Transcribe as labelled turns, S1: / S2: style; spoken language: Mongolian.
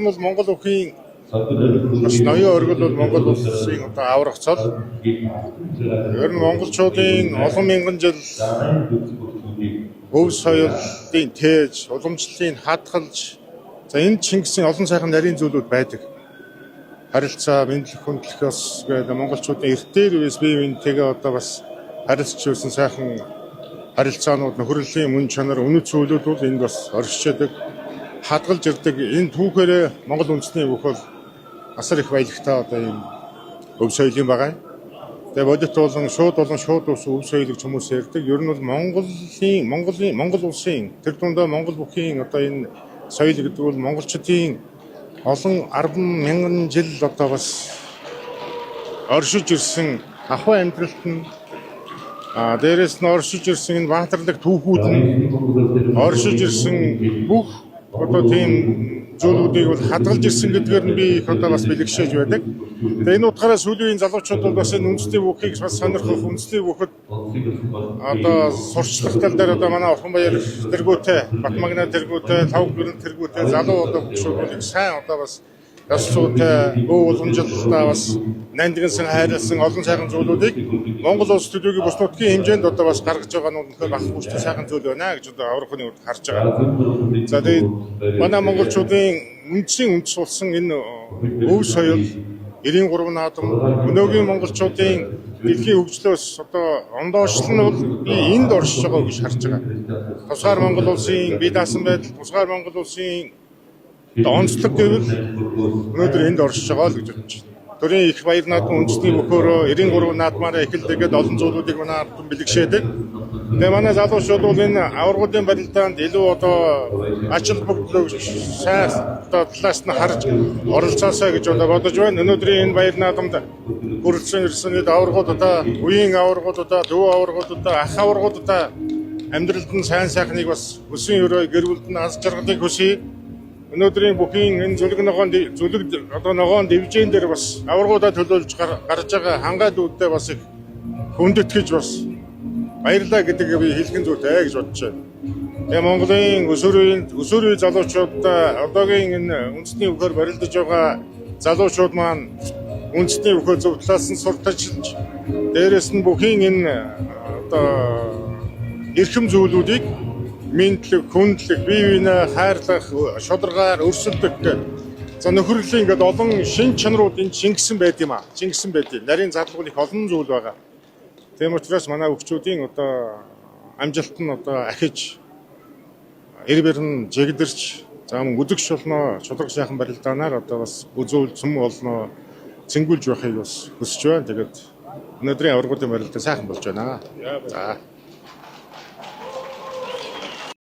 S1: Бол Монгол өхийн бас ноён оргил бол Монгол улсын одоо аврах цол. Ер нь монголчуудын олон мянган жил өв соёлын тээж, уламжлалын хадгалж, за энэ Чингисийн олон сайхан нарийн зүйлүүд байдаг. Харилцаа, мэдлэг, хүндлэхээс гэдэг монголчуудын эртээр үес бие биентэйгээ одоо бас харилцаж байсан сайхан харилцаанууд, нөхөрлөлийн мөн чанар, үнэт зүйлүүд бол энд бас оршиж хадгалж ирдэг. Энэ түүхээрээ Монгол үндэсний бүх бол асар их баялагтай одоо юм өв соёлын байгаа. Тэгээ бодит болон шууд ус өв соёл гэж хүмүүс ярьдаг. Ер нь бол Монгол улсын тэр дундаа Монгол бүхийн одоо энэ соёл гэдэг бол монголчуудын олон 10,000 жил одоо бас оршиж ирсэн ахуй амьдралт нь дээрээс нь оршиж ирсэн энэ баатарлаг түүхүүд нь оршиж ирсэн бүх одоо тийм зүйлүүдийг бол хадгалж ирсэн гэдгээр нь би их одоо бас бэлэгшээж байдаг. Тэгээ энэ утгаараа сүүлийн залуучууд бол бас энэ үндэсний бүхийг бас сонирхох, үндэсний бүхэд одоо сурчлахтал дээр одоо манай Орхонбаяр тэргүүтэй, Батмагна тэргүүтэй, Лав гэрэн тэргүүтэй залуу одоо бүхшүүд сайн одоо бас ёслолтой, өв уламжлалтай бас нандинсан хайрлсан олон сайхан зүйлүүдийг Монгол улс төдийгүй бус нутгийн хэмжээнд одоо бас гаргаж байгаа нь үнэхээр бах хүчтэй сайхан зүйл байна гэж одоо аврахны үед харж байгаа. За тэгээд манай монголчуудын үндэс болсон энэ өв соёл 93 наадам өнөөгийн монголчуудын дэлхийн хөгжлөөс одоо ондоошлол нь бол би энд оршиж байгаа гэж харж байгаа. Тусгаар Монгол улсын бие даасан байдал, тусгаар Монгол улсын онцлог гэвэл өнөөдөр энд оршиж байгаа л гэж бодож байна. Төрийн их баяр наадмын үндэсний мөхөөрөө 93 наадмаараа эхэлдэг олон зүйлүүдийг манай ард түмэн бэлэгшээдэг. Тэгээ манай залуучууд бол энэ аваргуудын барилдаанд илүү одоо ачаал бүгдлөө сайн одоо талаас нь харж оролцоосоо гэж одоо бодож байна. Өнөөдрийн энэ баяр наадамд хүрэлцэн ирсэн аваргуудаа, үеийн аваргуудаа, дүү аваргуудаа, ах аваргуудаа амьдралд нь сайн сайхныг бас өсвөн өрөө гэр бүлд нь аз жаргалыг хүсье. Өнөөдрийн бүхийн энэ зүлэг одоо ногоон дивжэн дээр бас аваргуудаа төлөөлж гарч байгаа хангаа дүүдтэй бас их хүндэтгэж бас баярлаа гэдэг би хэлхэн зүйтэй гэж бодож байна. Тэгээ Монголын өсвөрийн залуучуудаа одоогийн энэ үндэсний өхөр барилдаж байгаа залуучууд маань үндэсний өхөө зөв талаас нь сурталчилж дээрэс нь бүхийн энэ одоо эрхэм зүйлүүдийг мэдлэг, хүндлэх, бие биенээ хайрлах, шударгаар өрсөлдөх гэх за нөхөрлөлийн ингээд олон шин чанарууд энэ Чингисэн байд юм аа. Чингисэн байд. Нарийн задлгууд их олон зүйл байгаа. Тийм учраас манай өвчүүдийн одоо амжилт нь одоо ахиж эрбэрн жигдэрч за мөн үдэгч болно, шударга сайхан барилдаанаар одоо бас үзүүл цөм болно, цэнгүүлж байхыг бас хүсэж байна. Тэгээд өнөөдрийн аваргуудын барилдаа сайхан болж байна. За